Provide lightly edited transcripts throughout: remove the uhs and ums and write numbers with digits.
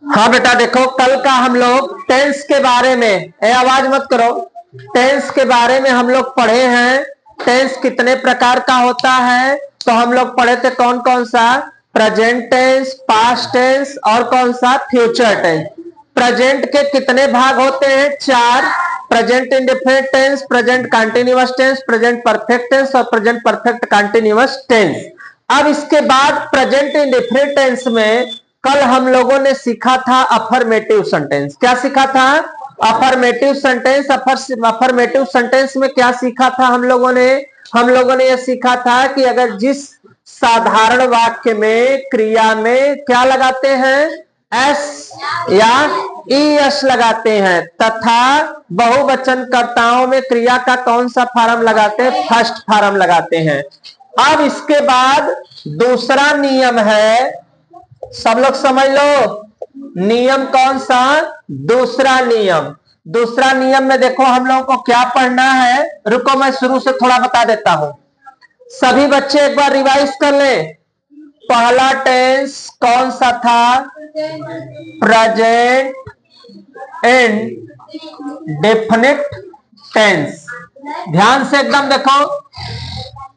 हाँ बेटा देखो, कल का हम लोग टेंस के बारे में, आवाज मत करो, टेंस के बारे में हम लोग पढ़े हैं। टेंस कितने प्रकार का होता है तो हम लोग पढ़े थे, कौन कौन सा? प्रेजेंट टेंस, पास्ट टेंस और कौन सा? Future tense. प्रेजेंट के कितने भाग होते हैं? 4। Present indefinite tense, present continuous tense, present perfect tense और प्रेजेंट परफेक्ट कंटिन्यूअस टेंस। अब इसके बाद प्रेजेंट इंडेफिनिट टेंस में कल हम लोगों ने सीखा था अफर्मेटिव सेंटेंस। क्या सीखा था? Affirmative sentence. अफर्मेटिव सेंटेंस में क्या सीखा था हम लोगों ने? हम लोगों ने यह सीखा था कि अगर जिस साधारण वाक्य में क्रिया में क्या लगाते हैं? एस या ईएस लगाते हैं, तथा बहुवचन कर्ताओं में क्रिया का कौन सा फॉर्म लगाते हैं? फर्स्ट फॉर्म लगाते हैं। अब इसके बाद दूसरा नियम है, सब लोग समझ लो। नियम कौन सा? दूसरा नियम। दूसरा नियम में देखो हम लोगों को क्या पढ़ना है। रुको मैं शुरू से थोड़ा बता देता हूं, सभी बच्चे एक बार रिवाइज कर ले। पहला टेंस कौन सा था? Present indefinite tense. ध्यान से एकदम देखो,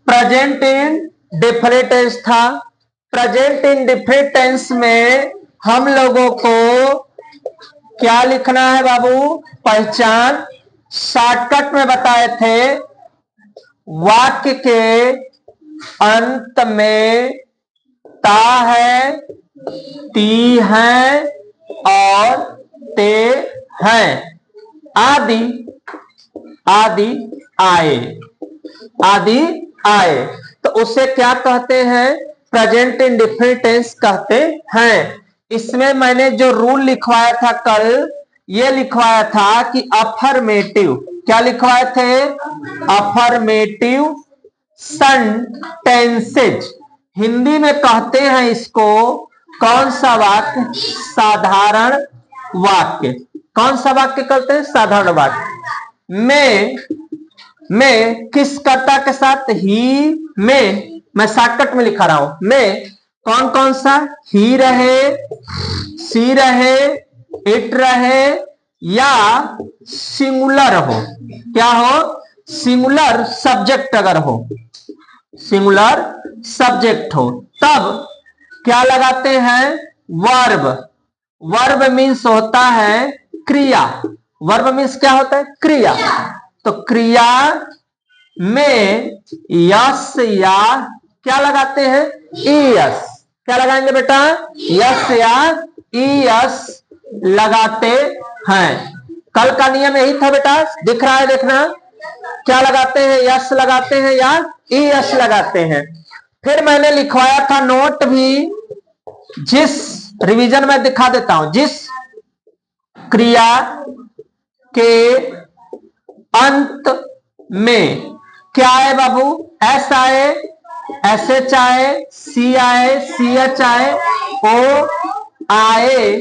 प्रेजेंट इंडेफिनिट टेंस था। प्रेजेंट इंडेफिनिट टेंस में हम लोगों को क्या लिखना है बाबू? पहचान। शॉर्टकट में बताए थे, वाक्य के अंत में ता है, ती है और ते हैं, आदि आदि आए, आदि आए, तो उसे क्या कहते हैं? प्रेजेंट इंडेफिनिट टेंस कहते हैं। इसमें मैंने जो रूल लिखवाया था कल, ये लिखवाया था कि अफर्मेटिव, क्या लिखवाए थे? Affirmative sentences. हिंदी में कहते हैं इसको कौन सा वाक्य? साधारण वाक्य। कौन सा वाक्य कहते हैं? साधारण वाक्य। में किस कर्ता के साथ? ही में। मैं शॉर्टकट में लिखा रहा हूं। में कौन कौन सा? ही रहे, सी रहे, इट रहे या सिंगुलर हो। क्या हो? सिंगुलर सब्जेक्ट अगर हो, सिंगुलर सब्जेक्ट हो, तब क्या लगाते हैं? वर्ब। वर्ब मीन्स होता है क्रिया। वर्ब मीन्स क्या होता है? क्रिया। तो क्रिया में यस या क्या लगाते हैं? ईएस। क्या लगाएंगे बेटा? यस या ईएस लगाते हैं। कल का नियम यही था बेटा, दिख रहा है देखना। क्या लगाते हैं? यस लगाते हैं या ईएस लगाते हैं। फिर मैंने लिखवाया था नोट भी, जिस रिवीजन में दिखा देता हूं, जिस क्रिया के अंत में क्या आए बाबू? एस आए, एस एच आए, सी आए, सी एच आए, ओ आए,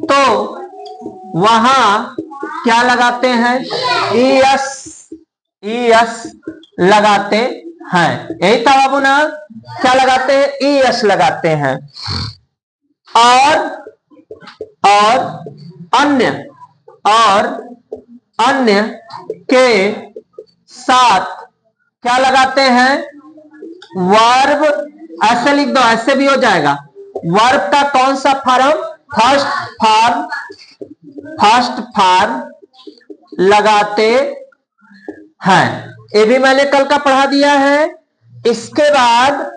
तो वहां क्या लगाते हैं? ईएस, ईएस लगाते हैं। यही था बाबू ना? क्या लगाते हैं? ईएस लगाते हैं। और अन्य के साथ क्या लगाते हैं? वर्ब। ऐसे लिख दो, ऐसे भी हो जाएगा। वर्ब का कौन सा फॉर्म? फर्स्ट फॉर्म लगाते हैं। ये भी मैंने कल का पढ़ा दिया है। इसके बाद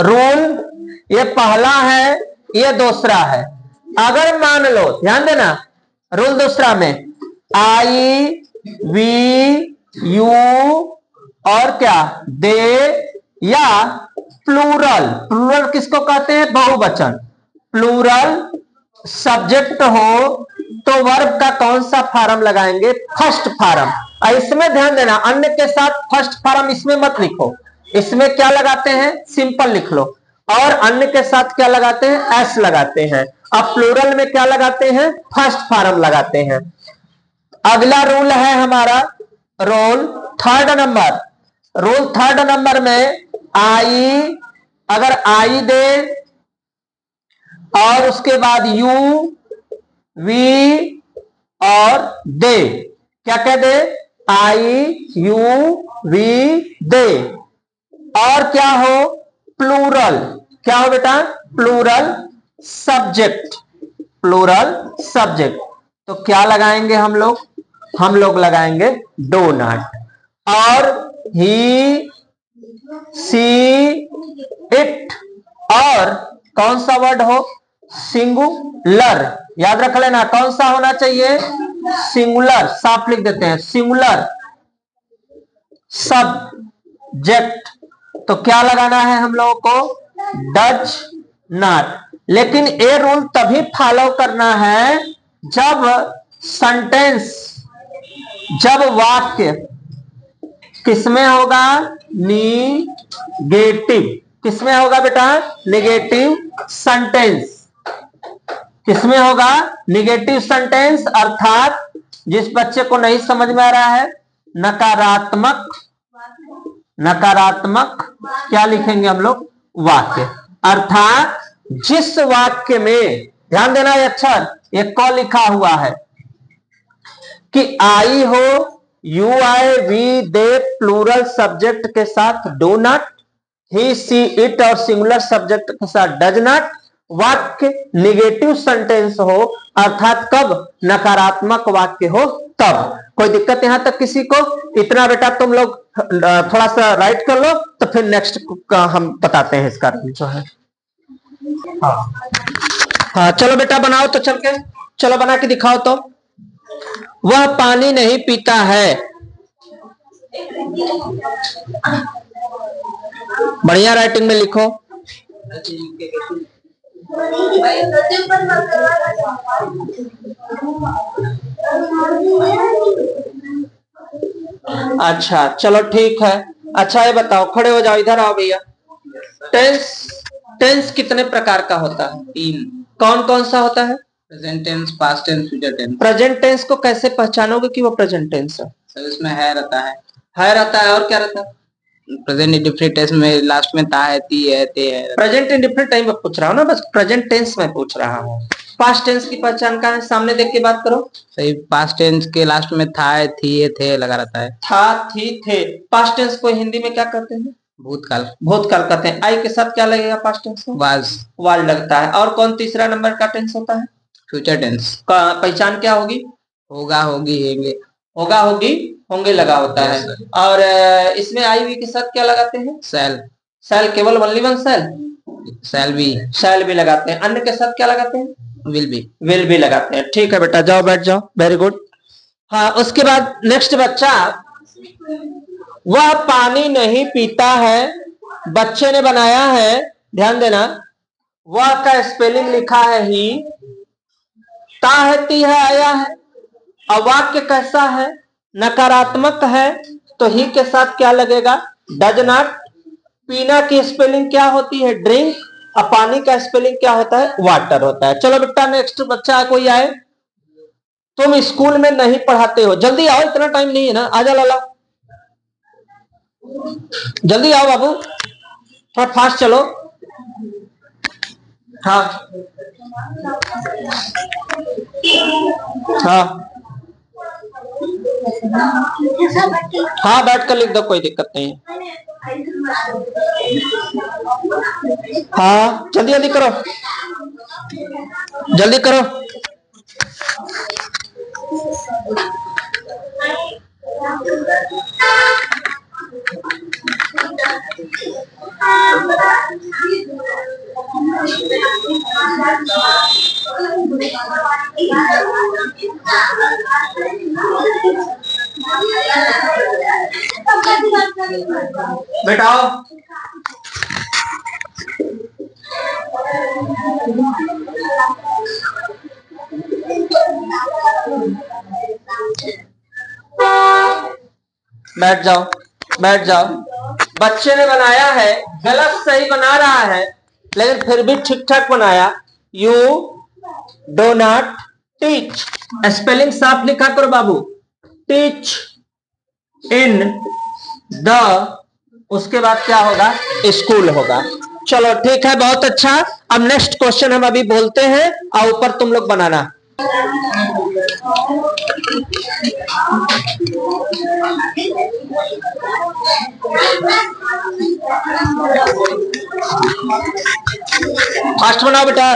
रूल, ये पहला है, ये दूसरा है। अगर मान लो, ध्यान देना, रूल दूसरा में आई, वी, यू और क्या? दे या प्लूरल। प्लूरल किसको कहते हैं? बहुवचन। प्लूरल सब्जेक्ट हो तो वर्ब का कौन सा फॉर्म लगाएंगे? First form. इसमें ध्यान देना, अन्य के साथ फर्स्ट फॉर्म इसमें मत लिखो। इसमें क्या लगाते हैं? सिंपल लिख लो। और अन्य के साथ क्या लगाते हैं? एस लगाते हैं। अब प्लूरल में क्या लगाते हैं? फर्स्ट फॉर्म लगाते हैं। अगला रूल है हमारा rule third number. Rule third number में आई, अगर आई दे और उसके बाद यू वी और दे, क्या कह दे, आई यू वी दे। और क्या हो, प्लूरल, क्या हो बेटा, प्लूरल सब्जेक्ट, प्लूरल सब्जेक्ट। तो क्या लगाएंगे हम लोग लगाएंगे डो नॉट। और ही सी इट, और कौन सा वर्ड हो, सिंगुलर, याद रख लेना कौन सा होना चाहिए, सिंगुलर, साफ लिख देते हैं, सिंगुलर सब्जेक्ट। तो क्या लगाना है हम लोगों को, डज नॉट। लेकिन ये रूल तभी फॉलो करना है जब सेंटेंस, जब वाक्य किसमें होगा, निगेटिव, किसमें होगा बेटा, निगेटिव सेंटेंस, किसमें होगा, निगेटिव सेंटेंस। अर्थात जिस बच्चे को नहीं समझ में आ रहा है, नकारात्मक, नकारात्मक क्या लिखेंगे हम लोग, वाक्य। अर्थात जिस वाक्य में, ध्यान देना ये अक्षर, ये क लिखा हुआ है कि आई हो, you I we they plural subject के साथ do not, he she it और सिंगुलर सब्जेक्ट के साथ डज नॉट, वाक्य निगेटिव सेंटेंस हो, अर्थात कब, नकारात्मक वाक्य हो तब। कोई दिक्कत यहां तक किसी को, इतना बेटा तुम लोग थोड़ा सा राइट कर लो, तो फिर नेक्स्ट का हम बताते हैं इसका जो है। हाँ चलो बेटा बनाओ, तो चल के चलो बना के दिखाओ। तो वह पानी नहीं पीता है, बढ़िया राइटिंग में लिखो। अच्छा चलो ठीक है। अच्छा ये बताओ, खड़े हो जाओ, इधर आओ भैया। टेंस कितने प्रकार का होता है, तीन। कौन कौन सा होता है, present tense, past tense, future tense. Present tense को कैसे पहचानोगे कि वो प्रेजेंट टेंस है, सर इसमें है रहता है, और क्या रहता है, प्रेजेंट इंडेफिनिट टेंस में लास्ट में ता है, ती है, ते है। प्रेजेंट इंडेफिनिट टाइम में पूछ रहा हूँ ना, बस प्रेजेंट टेंस में पूछ रहा हूँ। पास्ट टेंस की पहचान का है, सामने देख के बात करो। सही, पास्ट टेंस के लास्ट में था है, थी है, थे लगा रहता है। था, थी, थे। पास्ट टेंस को हिंदी में क्या कहते हैं, भूतकाल, भूतकाल कहते हैं। आई के साथ क्या लगेगा पास्ट टेंस में, वाज लगता है। और कौन तीसरा नंबर का टेंस होता है, फ्यूचर टेंस का पहचान क्या होगी, होगा, होगी, होंगे, होगा, होगी, होंगे लगा होता है। और इसमें आई वी के साथ क्या लगाते हैं, सेल, सेल, केवल ओनली वन सेल, सेल भी लगाते हैं। अन्य के साथ क्या लगाते हैं, विल भी लगाते हैं। ठीक है बेटा, जाओ बैठ जाओ, वेरी गुड। हाँ उसके बाद नेक्स्ट बच्चा, वह पानी नहीं पीता है, बच्चे ने बनाया है, ध्यान देना, वह का स्पेलिंग लिखा है ही, ता है, ती है, आया है। और वाक्य कैसा है, नकारात्मक है, तो ही के साथ क्या लगेगा, डज नॉट। पीना की स्पेलिंग क्या होती है, ड्रिंक, और पानी का स्पेलिंग क्या होता है, वाटर होता है। चलो बेटा नेक्स्ट बच्चा कोई आए। तुम स्कूल में नहीं पढ़ाते हो, जल्दी आओ, इतना टाइम नहीं है ना, आजा लाला, जल्दी आओ बाबू, थोड़ा फास्ट चलो। हाँ हाँ हाँ बैठ कर लिख दो, कोई दिक्कत नहीं है। हाँ जल्दी जल्दी करो, जल्दी करो। बैठाओ। बैठ जाओ, बैठ जाओ। बच्चे ने बनाया है, गलत सही बना रहा है, लेकिन फिर भी ठीक ठाक बनाया। You do not teach, spelling साफ लिखा करो बाबू, टीच इन द, उसके बाद क्या होगा, स्कूल होगा। चलो ठीक है, बहुत अच्छा। अब नेक्स्ट क्वेश्चन हम अभी बोलते हैं और ऊपर तुम लोग बनाना। फास्ट बनाओ बेटा।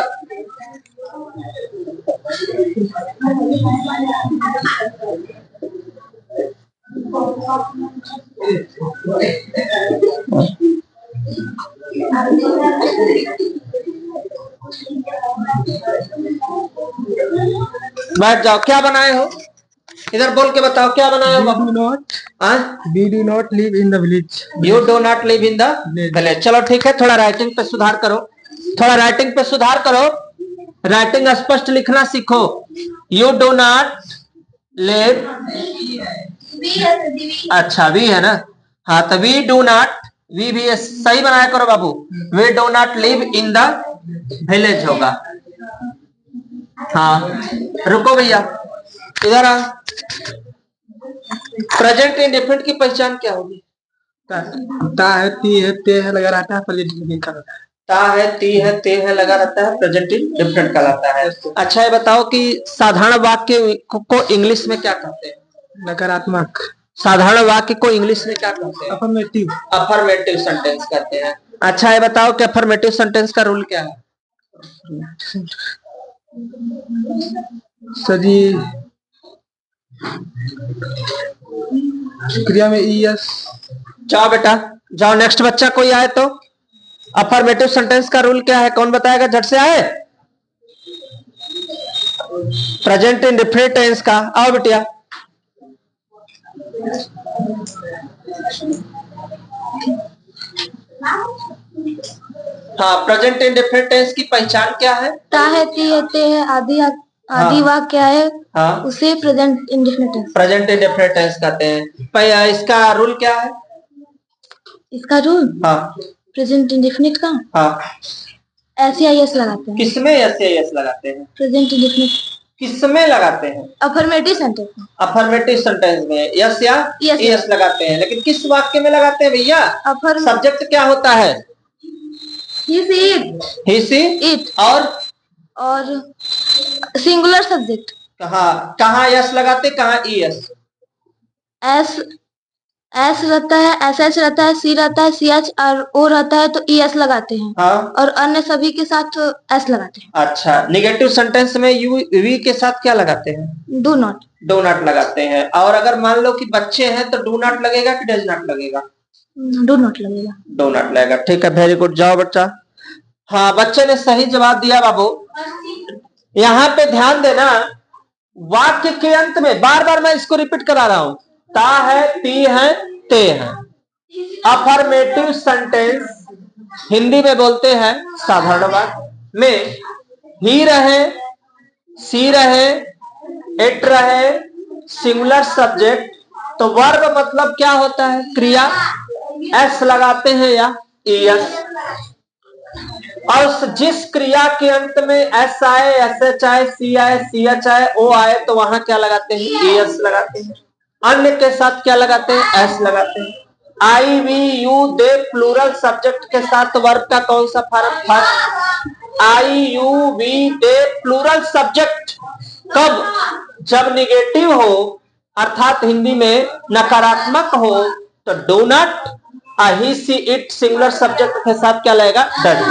बैठ जाओ। क्या बनाए हो? इधर बोल के बताओ क्या बनाए हो? We do not live in the village. You do not live in the village. चलो ठीक है, थोड़ा राइटिंग पे सुधार करो, थोड़ा राइटिंग पे सुधार करो, राइटिंग स्पष्ट लिखना सीखो। You do not live, अच्छा वी है ना, हाँ तो we do not, वी भी सही बनाया करो बाबू। We do not live in the village होगा। हाँ रुको भैया, इधर आ। प्रेजेंट इंडेफिनिट की पहचान क्या होगी? ता है, ती है, ते है लगा रहता है, प्रेजेंट ता है, ती है, ते है लगा रहता है, प्रेजेंट इंडेफिनिट कहलाता है। अच्छा ये बताओ कि साधारण वाक्य को इंग्लिश में क्या कहते हैं? नकारात्मक। साधारण वाक्य को इंग्लिश में क्या कहते हैं? अफर्मेटिव। अफर्मेटिव सेंटेंस कहते हैं। अच्छा ये बताओ कि अफर्मेटिव सेंटेंस का रूल क्या है? सजी क्रिया में ईएस। जाओ बेटा जाओ, नेक्स्ट बच्चा कोई आए तो। अफर्मेटिव सेंटेंस का रूल क्या है? कौन बताएगा? झट से आए। प्रेजेंट इंडेफिनिट टेंस का आओ बेटिया। हाँ प्रेजेंट इंडेफिनिट टेंस की पहचान क्या है? ता है, ती है, ते है आदि आदि वाक्य क्या है? हाँ उसे present indefinite tense. Present indefinite tense कहते हैं। इसका रूल क्या है? इसका रूल हाँ प्रेजेंट इंडेफिनिट का हाँ एस लगाते हैं। किसमें एस लगाते हैं? प्रेजेंट इंडेफिनिट किसमें लगाते हैं? अफर्मेटिव सेंटेंस में। अफर्मेटिव सेंटेंस में यस या यस लगाते हैं, लेकिन किस वाक्य में लगाते हैं भैया? सब्जेक्ट क्या होता है? ही सी इट और सिंगुलर सब्जेक्ट। कहाँ यस लगाते, कहाँ ईएस? एस रहता है, एस रहता है, सी रहता है, सी एच और ओ रहता है तो ईएस लगाते हैं। हाँ और अन्य सभी के साथ एस लगाते हैं। अच्छा निगेटिव सेंटेंस में यू वी के साथ क्या लगाते हैं? डू नॉट लगाते हैं। और अगर मान लो कि बच्चे हैं तो डू नॉट लगेगा कि डज नॉट लगेगा? डू नॉट लगेगा। ठीक है, वेरी गुड। जाओ बच्चा। हाँ बच्चे ने सही जवाब दिया बाबू। यहाँ पे ध्यान देना, वाक्य के अंत में बार बार मैं इसको रिपीट करा रहा हूं, ता है, ती है, ते है। अफर्मेटिव सेंटेंस हिंदी में बोलते हैं साधारण वाक्य में ही रहे, सी रहे, इट रहे, सिंगुलर सब्जेक्ट तो वर्ब मतलब क्या होता है? क्रिया। एस लगाते हैं या ईएस, और जिस क्रिया के अंत में एस आए, एस एच आए, सी आए, सी एच आए, ओ आए तो वहां क्या लगाते हैं? ईएस लगाते हैं। अन्य के साथ क्या लगाते हैं? एस लगाते हैं। I we you they plural subject के साथ वर्ब का कौन सा फर्क? I you we they plural subject कब? जब निगेटिव हो अर्थात हिंदी में नकारात्मक हो तो do not, he she it singular subject के साथ क्या लगेगा? डज।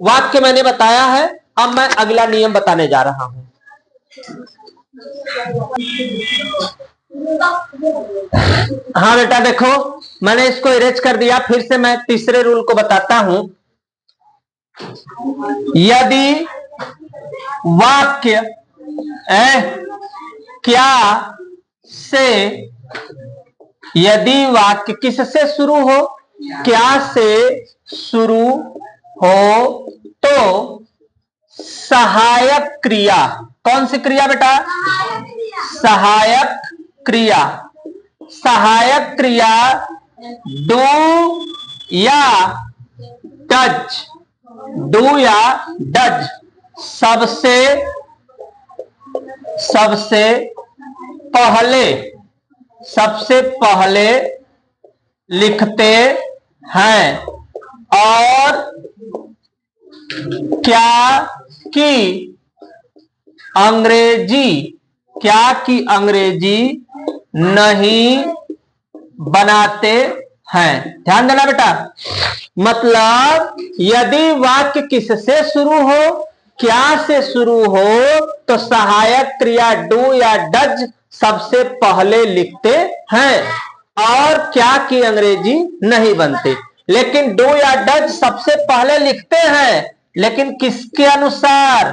वाक्य मैंने बताया है, अब मैं अगला नियम बताने जा रहा हूं। हाँ बेटा देखो, मैंने इसको इरेज कर दिया, फिर से मैं तीसरे रूल को बताता हूं। यदि वाक्य क्या से, यदि वाक्य किससे शुरू हो? क्या से शुरू हो तो सहायक क्रिया, कौन सी क्रिया बेटा? सहायक क्रिया। सहायक क्रिया डू या डज, डू या डज सबसे पहले लिखते हैं और क्या की अंग्रेजी, क्या की अंग्रेजी नहीं बनाते हैं। ध्यान देना बेटा, मतलब यदि वाक्य किससे शुरू हो, क्या से शुरू हो, तो सहायक क्रिया डू या डज सबसे पहले लिखते हैं और क्या की अंग्रेजी नहीं बनती। लेकिन डू या डज सबसे पहले लिखते हैं, लेकिन किसके अनुसार?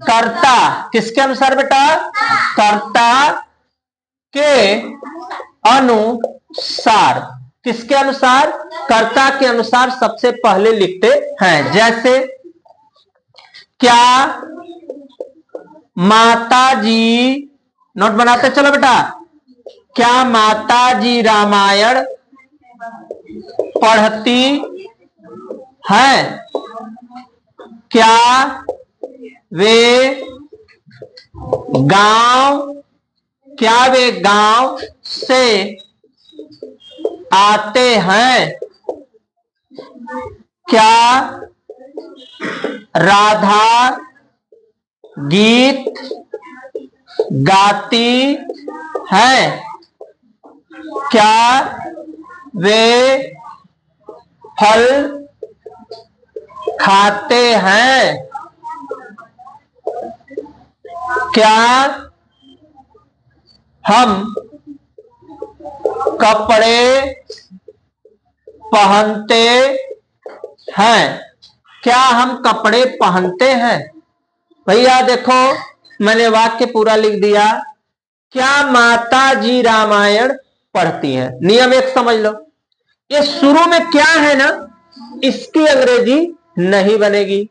कर्ता। किसके अनुसार बेटा? कर्ता के अनुसार। किसके अनुसार? कर्ता के अनुसार सबसे पहले लिखते हैं। जैसे क्या माताजी, नोट बनाते चलो बेटा, क्या माताजी रामायण पढ़ती हैं? क्या वे गांव से आते हैं? क्या राधा गीत गाती है? क्या वे फल खाते हैं? क्या हम कपड़े पहनते हैं? क्या हम कपड़े पहनते हैं? भैया देखो, मैंने वाक्य पूरा लिख दिया। क्या माता जी रामायण पढ़ती हैं। नियम एक समझ लो, ये शुरू में क्या है ना, इसकी अंग्रेजी नहीं बनेगी।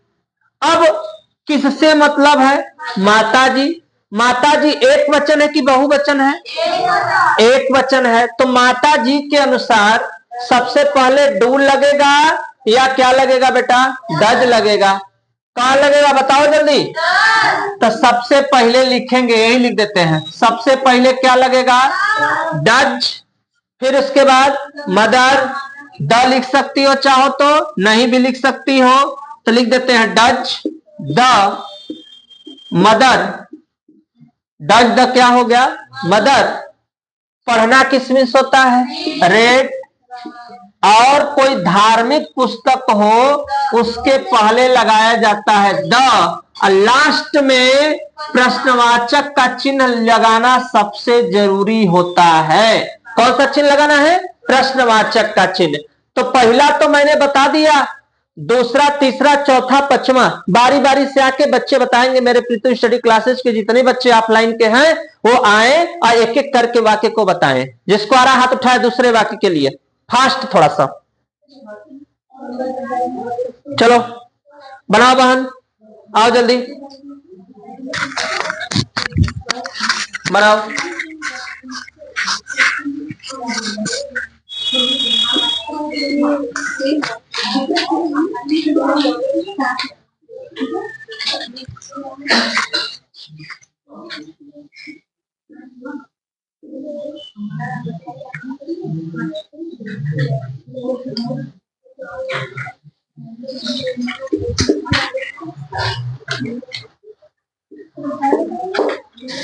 अब किससे मतलब है? माताजी। माताजी एक वचन है कि बहुवचन है? एक वचन है, तो माताजी के अनुसार सबसे पहले डू लगेगा या क्या लगेगा बेटा? डज लगेगा। कहां लगेगा बताओ जल्दी। तो सबसे पहले लिखेंगे, यही लिख देते हैं, सबसे पहले क्या लगेगा? डज। फिर उसके बाद मदर, द लिख सकती हो चाहो तो, नहीं भी लिख सकती हो, तो लिख देते हैं does the mother. Does the क्या हो गया? मदर। पढ़ना किस में होता है? रेड। और कोई धार्मिक पुस्तक हो उसके पहले लगाया जाता है द, और लास्ट में प्रश्नवाचक का चिन्ह लगाना सबसे जरूरी होता है। कौन सा चिन्ह लगाना है? प्रश्नवाचक का चिन्ह। तो पहला तो मैंने बता दिया, दूसरा, तीसरा, चौथा, पांचवा बारी बारी से आके बच्चे बताएंगे। मेरे पृथ्वी स्टडी क्लासेस के जितने बच्चे ऑफलाइन के हैं वो आए और एक एक करके वाक्य को बताएं। जिसको आ रहा हाथ उठाए दूसरे वाक्य के लिए, फास्ट थोड़ा सा। चलो बनाओ बहन, आओ जल्दी बनाओ।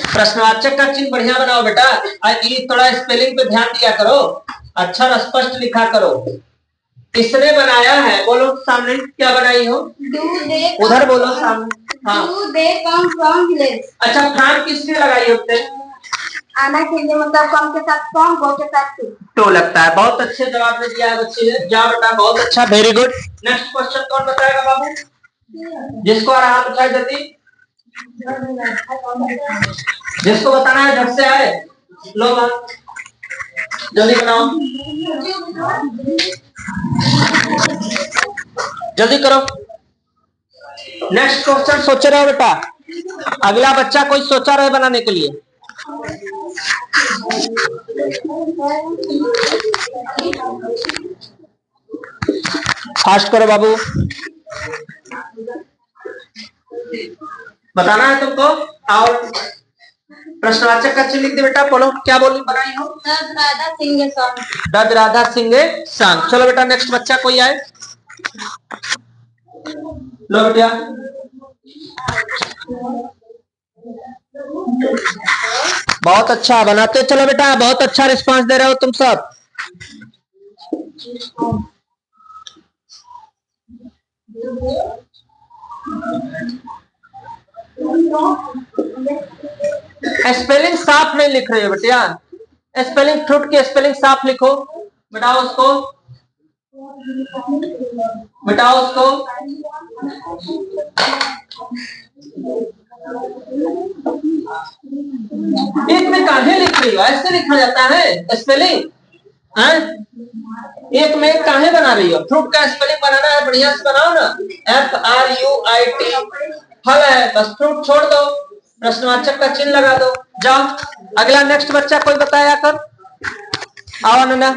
प्रश्नवाचक का चिन्ह बढ़िया बनाओ बेटा, ये थोड़ा स्पेलिंग पे ध्यान दिया करो, अच्छा और स्पष्ट लिखा करो। किसने बनाया है? बोलो सामने, क्या बनाई हो? उधर बोलो सामने। हाँ, Do they come from village? अच्छा, फ्राम किसने लगाई होते? आना के लिए मतलब कम के साथ फ्रॉम, गो के साथ तो लगता है बहुत अच्छे जवाब ने दिया है बच्चे ने। जाओ बेटा, बहुत अच्छा, वेरी गुड। नेक्स्ट क्वेश्चन कौन बताएगा बाबू? जिसको आ रहा हाथ उठाए जल्दी, जिसको बताना है झट से आए। लो बात जल्दी बनाओ, जल्दी करो। नेक्स्ट क्वेश्चन सोचे रहो बेटा, अगला बच्चा कोई सोचा रहे बनाने के लिए। फास्ट करो बाबू, बताना है तुमको। और प्रश्नवाचक का चिन्ह लिख दे बेटा। बोलो क्या बोली बनाई हो? Does Radha sing a song? Does Radha Singh song. चलो बेटा नेक्स्ट बच्चा कोई आए। लो बेटिया, बहुत अच्छा बनाते चलो बेटा, बहुत अच्छा रिस्पांस दे रहे हो तुम सब। स्पेलिंग साफ नहीं लिख रही हो बेटिया, स्पेलिंग फ्रूट की स्पेलिंग साफ लिखो। मिटाओ उसको, मिटाओ उसको। एक में काहे लिख रही हो, ऐसे लिखा जाता है स्पेलिंग? एक में काहे बना रही हो? फ्रूट का स्पेलिंग बनाना है, बढ़िया से बनाओ ना, FRUIT फल है, बस फ्रूट छोड़ दो, प्रश्नवाचक का चिन्ह लगा दो, जाओ। अगला नेक्स्ट बच्चा कोई बताया कर, आओ नन्ना,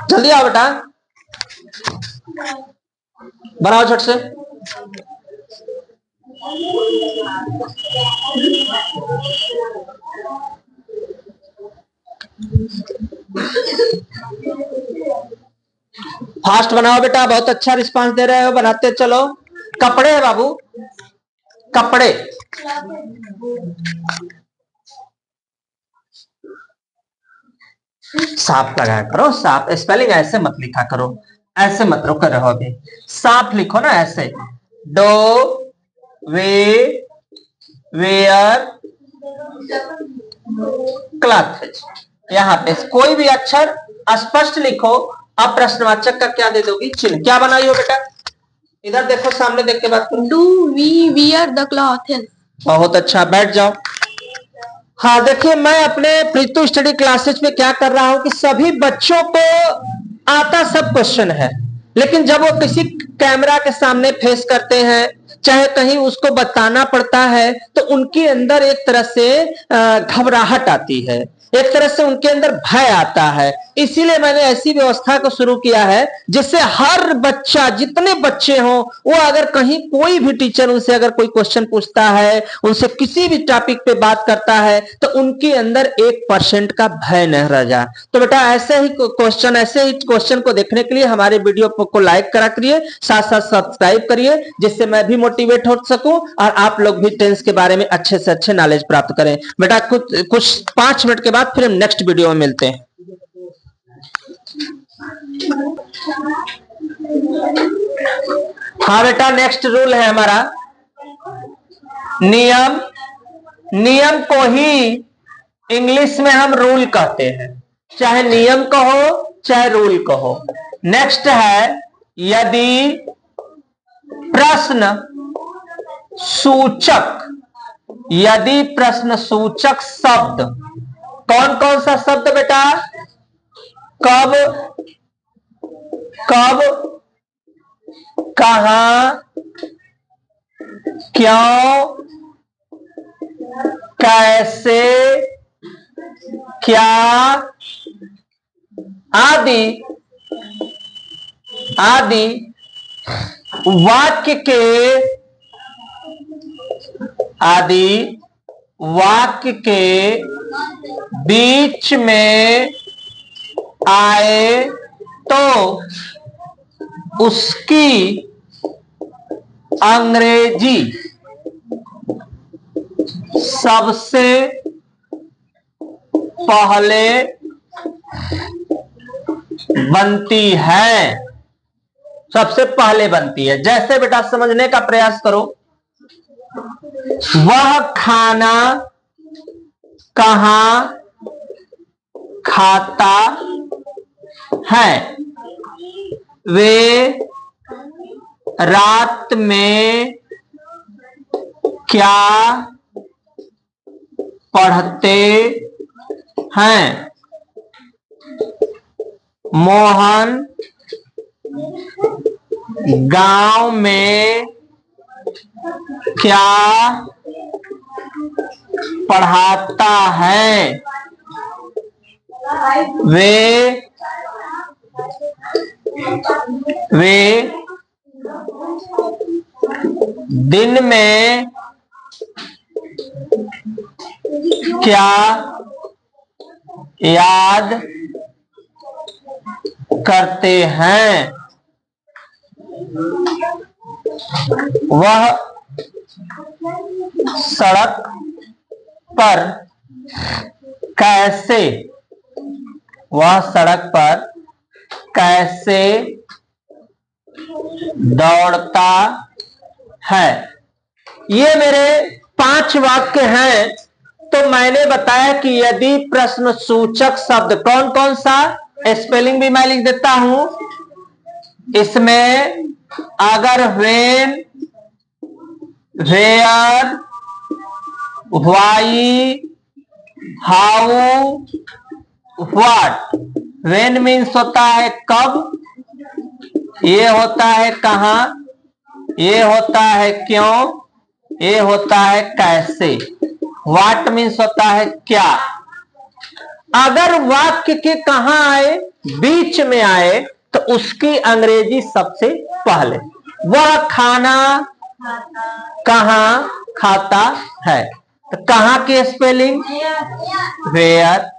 जल्दी आओ बेटा, बनाओ झट से। फास्ट बनाओ बेटा, बहुत अच्छा रिस्पांस दे रहे हो, बनाते चलो। कपड़े है बाबू, कपड़े। साफ लगाया करो, साफ स्पेलिंग ऐसे मत लिखा करो, ऐसे मत रोक रहो, अभी साफ लिखो ना ऐसे। Dough, way, wear, cloth. यहाँ पे कोई भी अक्षर स्पष्ट लिखो। अब प्रश्नवाचक का क्या दे दोगी? चिन्ह। क्या बनाई हो बेटा? इधर देखो, सामने देख के बात करो। Do we wear the clothes. बहुत अच्छा, बैठ जाओ। हाँ देखिए, मैं अपने प्रीतु स्टडी क्लासेस में क्या कर रहा हूं कि सभी बच्चों को आता सब क्वेश्चन है, लेकिन जब वो किसी कैमरा के सामने फेस करते हैं, चाहे कहीं उसको बताना पड़ता है, तो उनके अंदर एक तरह से घबराहट आती है, एक तरह से उनके अंदर भय आता है। इसीलिए मैंने ऐसी व्यवस्था को शुरू किया है जिससे हर बच्चा, जितने बच्चे हों, वो अगर कहीं कोई भी टीचर उनसे अगर कोई क्वेश्चन पूछता है, उनसे किसी भी टॉपिक पे बात करता है, तो उनके अंदर 1% का भय न रह जाए। तो बेटा ऐसे ही क्वेश्चन को देखने के लिए हमारे वीडियो को लाइक करा करिए, साथ साथ सब्सक्राइब करिए, जिससे मैं भी मोटिवेट हो सकूं और आप लोग भी टेंस के बारे में अच्छे से अच्छे नॉलेज प्राप्त करें। बेटा कुछ 5 मिनट के बाद फिर हम नेक्स्ट वीडियो में मिलते हैं। हाँ बेटा, नेक्स्ट रूल है हमारा नियम। नियम को ही इंग्लिश में हम रूल कहते हैं, चाहे नियम कहो चाहे रूल कहो। नेक्स्ट है, यदि प्रश्न सूचक, यदि प्रश्न सूचक शब्द, कौन कौन सा शब्द बेटा? कब, कब, कहां, क्यों, कैसे, क्या आदि आदि वाक्य के बीच में आए तो उसकी अंग्रेजी सबसे पहले बनती है, सबसे पहले बनती है। जैसे बेटा समझने का प्रयास करो, वह खाना कहां खाता है, वे रात में क्या पढ़ते हैं, मोहन गांव में क्या पढ़ाता है, वे दिन में क्या याद करते हैं। वह सड़क पर कैसे, वह सड़क पर कैसे दौड़ता है। ये मेरे 5 वाक्य हैं। तो मैंने बताया कि यदि प्रश्न सूचक शब्द कौन कौन सा, स्पेलिंग भी मैं लिख देता हूं इसमें, अगर when, where, why, how, what. When means होता है कब, ये होता है कहां, ये होता है क्यों, ये होता है कैसे। व्हाट मीन्स होता है क्या। अगर वाक्य के कहां आए, बीच में आए, तो उसकी अंग्रेजी सबसे पहले। वह खाना कहां खाता है, तो कहां की स्पेलिंग वेयर।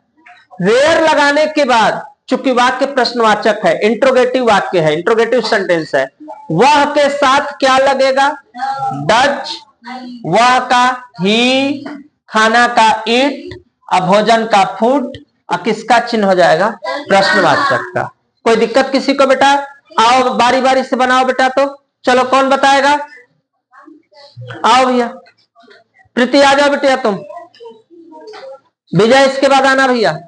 वेयर लगाने के बाद, चूंकि वाक्य प्रश्नवाचक है, इंट्रोगेटिव वाक्य है, इंट्रोगेटिव सेंटेंस है, वह के साथ क्या लगेगा, डज, वह का ही, खाना का ईट, भोजन का फूड, और किसका चिन्ह हो जाएगा, प्रश्नवाचक का। कोई दिक्कत किसी को बेटा? आओ बारी बारी से बनाओ बेटा। तो चलो कौन बताएगा? आओ भैया, प्रीति आ जाओ बेटिया तुम, विजय इसके बाद आना भैया।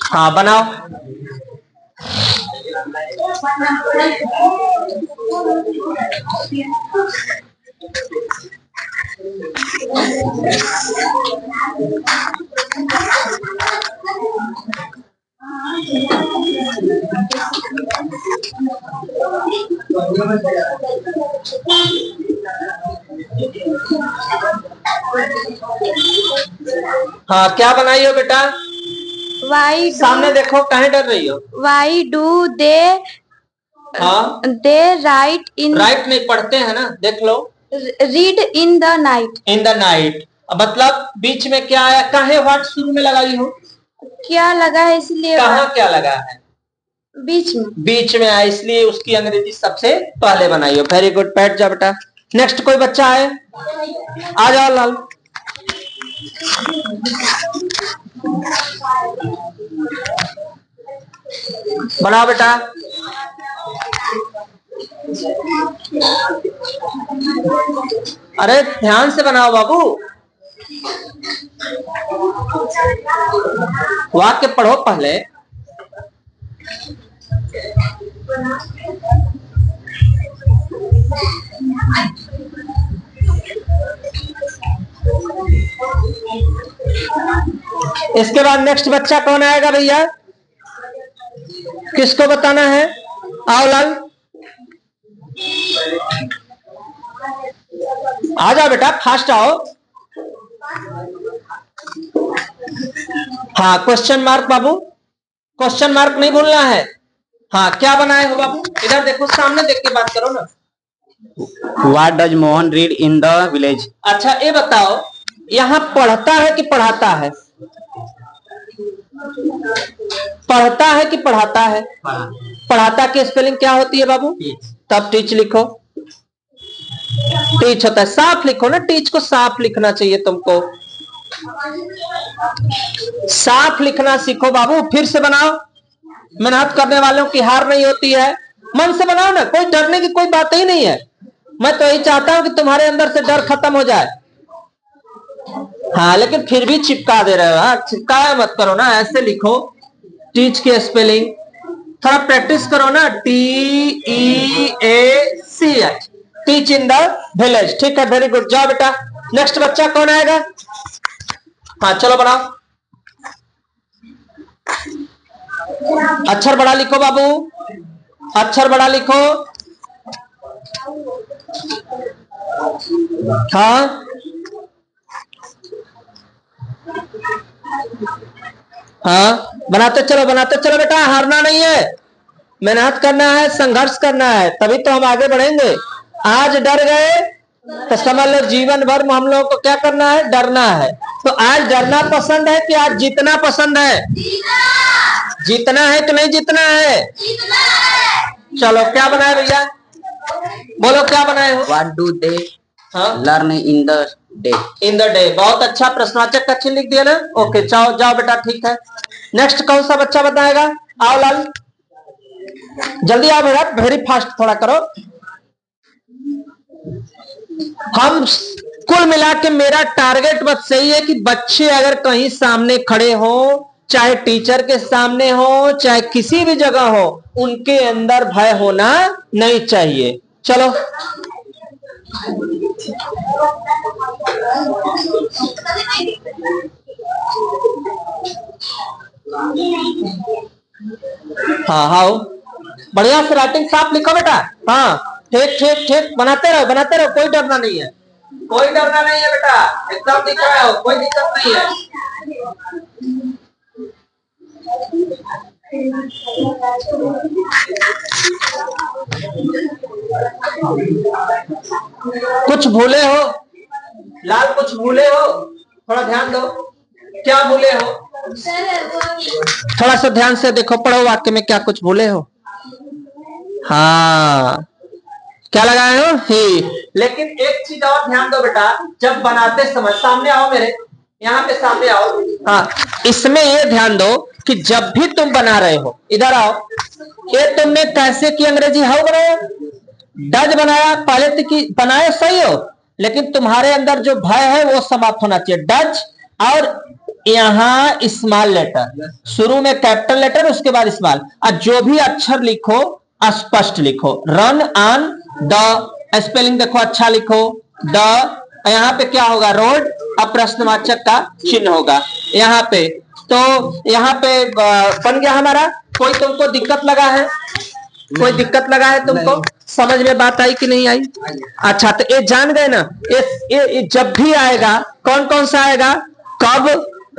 हाँ बनाओ। हाँ क्या बनाई हो बेटा? वाई सामने देखो, कहीं डर रही हो? वाई डू दे, हाँ दे राइट इन, राइट नहीं पढ़ते हैं ना, देख लो। Read in the night. In the night, मतलब बीच में क्या आया, कहे व्हाट शुरू में लगाई हो, क्या लगा है इसलिए, कहाँ क्या लगा है, बीच में, बीच में आया, इसलिए उसकी अंग्रेजी सबसे पहले बनाई हो। वेरी गुड, बैठ जा बेटा। नेक्स्ट कोई बच्चा है? आ जाओ लाल। बनाओ बेटा। अरे ध्यान से बनाओ बाबू, वाक्य पढ़ो पहले। इसके बाद नेक्स्ट बच्चा कौन आएगा भैया? किसको बताना है? आओ लाल, आ जाओ बेटा, फास्ट आओ। हाँ क्वेश्चन मार्क बाबू, क्वेश्चन मार्क नहीं भूलना है। हाँ क्या बनाए हो बाबू? इधर देखो, सामने देख के बात करो ना। What does Mohan read in the village? अच्छा ये बताओ, यहाँ पढ़ता है कि पढ़ाता है? पढ़ता है कि पढ़ाता है? पढ़ाता की स्पेलिंग क्या होती है बाबू? तब टीच लिखो। टीच होता है, साफ लिखो ना, टीच को साफ लिखना चाहिए तुमको, साफ लिखना सीखो बाबू। फिर से बनाओ, मेहनत करने वालों की हार नहीं होती है, मन से बनाओ ना, कोई डरने की कोई बात ही नहीं है। मैं तो यही चाहता हूं कि तुम्हारे अंदर से डर खत्म हो जाए। हाँ लेकिन फिर भी चिपका दे रहे हो। हाँ चिपकाया मत करो ना, ऐसे लिखो टीच की स्पेलिंग, थोड़ा प्रैक्टिस करो ना। TEACH, teach in the village. ठीक है, वेरी गुड, जाओ बेटा। नेक्स्ट बच्चा कौन आएगा? हाँ चलो बनाओ। अक्षर बड़ा लिखो बाबू, अक्षर बड़ा लिखो। हाँ हाँ बनाते चलो बेटा, हारना नहीं है, मेहनत करना है, संघर्ष करना है, तभी तो हम आगे बढ़ेंगे। आज डर गए तो समझ लो जीवन भर हम लोगों को क्या करना है, डरना है। तो आज डरना पसंद है कि आज जीतना पसंद है? जीतना है कि नहीं जीतना है? चलो क्या बनाए भैया, बोलो क्या बनाए हो? What do they हाँ, learn in the day? In the day. बहुत अच्छा, प्रश्नवाचक का चिन्ह लिख दिया ना। ओके, जाओ जाओ बेटा, ठीक है। नेक्स्ट कौन सा बच्चा बताएगा? आओ लाल, जल्दी आओ बेटा, वेरी फास्ट थोड़ा करो। हम कुल मिला के मेरा टारगेट बस यही है कि बच्चे अगर कहीं सामने खड़े हो, चाहे टीचर के सामने हो, चाहे किसी भी जगह हो, उनके अंदर भय होना नहीं चाहिए। चलो हाँ हाँ, बढ़िया से राइटिंग साफ लिखो बेटा। हाँ, ठीक ठीक ठीक, बनाते रहो बनाते रहो, कोई डरना नहीं है, कोई डरना नहीं है बेटा, एकदम दिख रहे हो, कोई दिक्कत नहीं है। कुछ भूले हो लाल, कुछ भूले हो? थोड़ा ध्यान दो, क्या भूले हो? थोड़ा सा ध्यान से देखो, पढ़ो वाक्य में क्या कुछ भूले हो? हाँ, क्या लगाए हो? ही। लेकिन एक चीज और ध्यान दो बेटा, जब बनाते समय, सामने आओ मेरे, यहाँ पे सामने आओ। हाँ, इसमें ये ध्यान दो कि जब भी तुम बना रहे हो, इधर आओ, ये तुमने कैसे की अंग्रेजी हाउ बनाया? डज बनाया, पहले तो की बनाए सही हो, लेकिन तुम्हारे अंदर जो भय है वो समाप्त होना चाहिए। डज, और यहां स्मॉल लेटर, शुरू में कैपिटल लेटर, उसके बाद स्मॉल, और जो भी अक्षर लिखो स्पष्ट लिखो। रन ऑन द, स्पेलिंग देखो अच्छा लिखो। द, यहाँ पे क्या होगा? रोड, अब प्रश्नवाचक का चिन्ह होगा यहाँ पे। तो यहाँ पे बन गया हमारा। कोई तुमको दिक्कत लगा है? कोई दिक्कत लगा है तुमको? समझ में बात आई कि नहीं आई? अच्छा, तो ये जान गए ना, ये जब भी आएगा, कौन कौन सा आएगा? कब,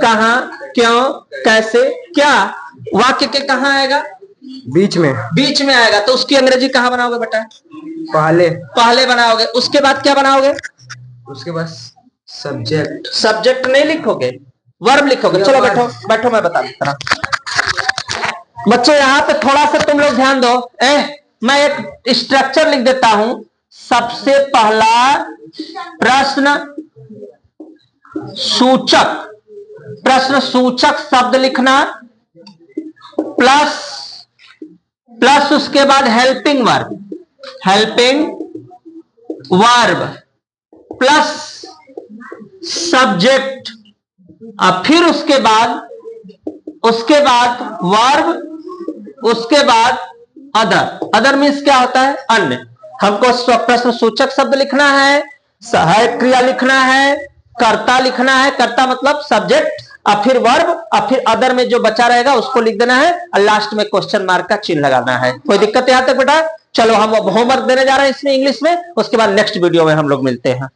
कहां, क्यों, कैसे, क्या, वाक्य के कहां आएगा? बीच में। बीच में आएगा। तो उसकी अंग्रेजी कहां बनाओगे बेटा? पहले। पहले बनाओगे। उसके बाद क्या बनाओगे? उसके बाद सब्जेक्ट। सब्जेक्ट नहीं लिखोगे, वर्ब लिखोगे। चलो बैठो बैठो, मैं बता देता हूं बच्चों। यहां पे थोड़ा सा तुम लोग ध्यान दो। मैं एक स्ट्रक्चर लिख देता हूं। सबसे पहला प्रश्न सूचक, प्रश्न सूचक शब्द लिखना, प्लस प्लस उसके बाद helping verb, helping verb, plus subject, और फिर उसके बाद वर्ब, उसके बाद अदर। अदर मीन्स क्या होता है? अन्य। हमको प्रश्न सूचक शब्द लिखना है, सहायक क्रिया लिखना है, कर्ता लिखना है, कर्ता मतलब सब्जेक्ट, और फिर वर्ब, और फिर अदर में जो बचा रहेगा उसको लिख देना है, और लास्ट में क्वेश्चन मार्क का चिन्ह लगाना है। कोई दिक्कत यहां तक बेटा? चलो हम अब होमवर्क देने जा रहे हैं इसमें इंग्लिश में, उसके बाद नेक्स्ट वीडियो में हम लोग मिलते हैं।